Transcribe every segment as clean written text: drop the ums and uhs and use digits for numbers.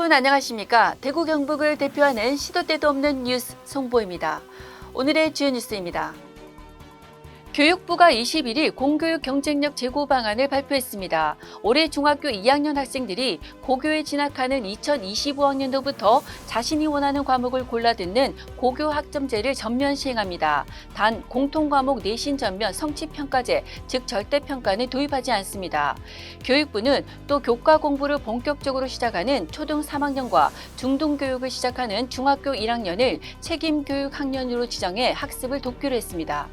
여러분 안녕하십니까? 대구 경북을 대표하는 시도 때도 없는 뉴스 송보입니다. 오늘의 주요 뉴스입니다. 교육부가 21일 공교육 경쟁력 제고 방안을 발표했습니다. 올해 중학교 2학년 학생들이 고교에 진학하는 2025학년도부터 자신이 원하는 과목을 골라 듣는 고교 학점제를 전면 시행합니다. 단 공통과목 내신 전면 성취평가제, 즉 절대평가는 도입하지 않습니다. 교육부는 또 교과 공부를 본격적으로 시작하는 초등 3학년과 중등교육을 시작하는 중학교 1학년을 책임교육 학년으로 지정해 학습을 돕기로 했습니다.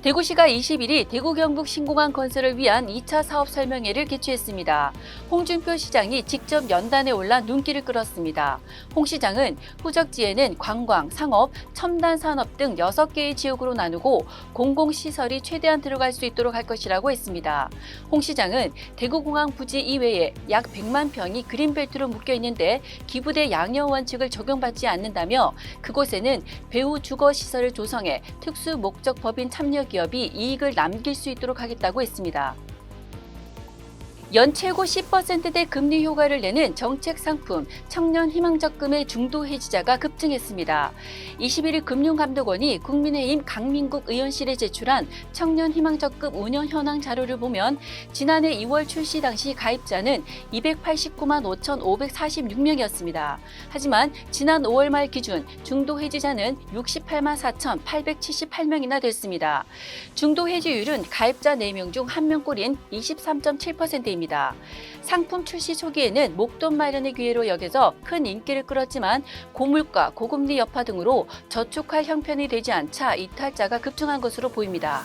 대구시가 21일 대구 경북 신공항 건설을 위한 2차 사업 설명회를 개최했습니다. 홍준표 시장이 직접 연단에 올라 눈길을 끌었습니다. 홍 시장은 후적지에는 관광, 상업, 첨단 산업 등 6개의 지역으로 나누고 공공시설이 최대한 들어갈 수 있도록 할 것이라고 했습니다. 홍 시장은 대구공항 부지 이외에 약 100만 평이 그린벨트로 묶여 있는데 기부대 양형 원칙을 적용받지 않는다며 그곳에는 배후 주거시설을 조성해 특수목적법인 참여 기업이 이익을 남길 수 있도록 하겠다고 했습니다. 연 최고 10%대 금리 효과를 내는 정책 상품 청년 희망적금의 중도 해지자가 급증했습니다. 21일 금융감독원이 국민의힘 강민국 의원실에 제출한 청년 희망적금 운영 현황 자료를 보면 지난해 2월 출시 당시 가입자는 289만 5,546명이었습니다. 하지만 지난 5월 말 기준 중도 해지자는 68만 4,878명이나 됐습니다. 중도 해지율은 가입자 4명 중 1명꼴인 23.7%입니다. 상품 출시 초기에는 목돈 마련의 기회로 여겨져 큰 인기를 끌었지만 고물가, 고금리 여파 등으로 저축할 형편이 되지 않자 이탈자가 급증한 것으로 보입니다.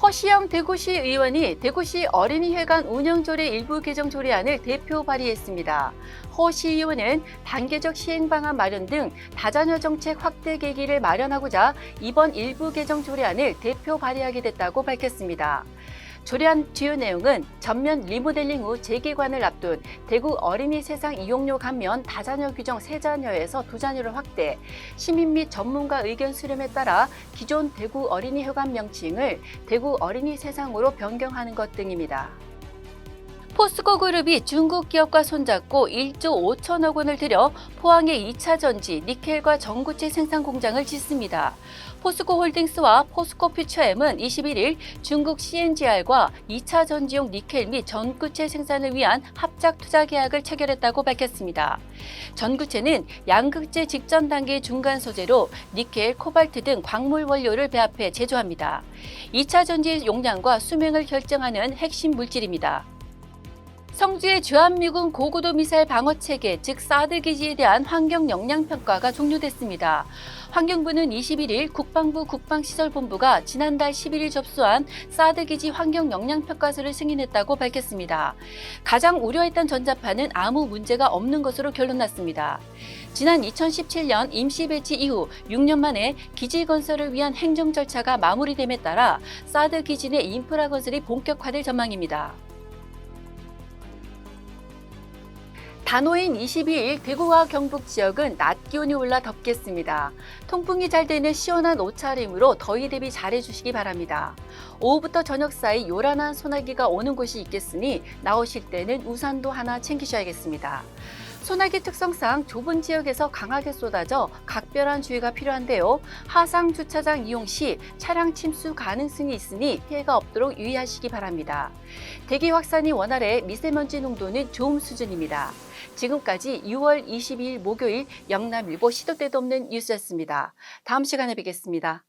허시영 대구시 의원이 대구시 어린이회관 운영조례 일부 개정 조례안을 대표 발의했습니다. 허 시의원은 단계적 시행 방안 마련 등 다자녀 정책 확대 계기를 마련하고자 이번 일부 개정 조례안을 대표 발의하게 됐다고 밝혔습니다. 조례안 주요 내용은 전면 리모델링 후 재개관을 앞둔 대구 어린이 세상 이용료 감면 다자녀 규정 3자녀에서 2자녀를 확대, 시민 및 전문가 의견 수렴에 따라 기존 대구 어린이회관 명칭을 대구 어린이 세상으로 변경하는 것 등입니다. 포스코 그룹이 중국 기업과 손잡고 1조 5천억 원을 들여 포항에 2차 전지, 니켈과 전구체 생산 공장을 짓습니다. 포스코 홀딩스와 포스코 퓨처엠은 21일 중국 CNGR과 2차 전지용 니켈 및 전구체 생산을 위한 합작 투자 계약을 체결했다고 밝혔습니다. 전구체는 양극재 직전 단계 중간 소재로 니켈, 코발트 등 광물 원료를 배합해 제조합니다. 2차 전지의 용량과 수명을 결정하는 핵심 물질입니다. 성주의 주한미군 고고도 미사일 방어체계, 즉 사드 기지에 대한 환경 영향 평가가 종료됐습니다. 환경부는 21일 국방부 국방시설본부가 지난달 11일 접수한 사드 기지 환경 영향 평가서를 승인했다고 밝혔습니다. 가장 우려했던 전자파는 아무 문제가 없는 것으로 결론났습니다. 지난 2017년 임시 배치 이후 6년 만에 기지 건설을 위한 행정 절차가 마무리됨에 따라 사드 기지 내 인프라 건설이 본격화될 전망입니다. 단오인 22일 대구와 경북 지역은 낮 기온이 올라 덥겠습니다. 통풍이 잘 되는 시원한 옷차림으로 더위 대비 잘해주시기 바랍니다. 오후부터 저녁 사이 요란한 소나기가 오는 곳이 있겠으니 나오실 때는 우산도 하나 챙기셔야겠습니다. 소나기 특성상 좁은 지역에서 강하게 쏟아져 각별한 주의가 필요한데요. 하상 주차장 이용 시 차량 침수 가능성이 있으니 피해가 없도록 유의하시기 바랍니다. 대기 확산이 원활해 미세먼지 농도는 좋음 수준입니다. 지금까지 6월 22일 목요일 영남일보 시도 때도 없는 뉴스였습니다. 다음 시간에 뵙겠습니다.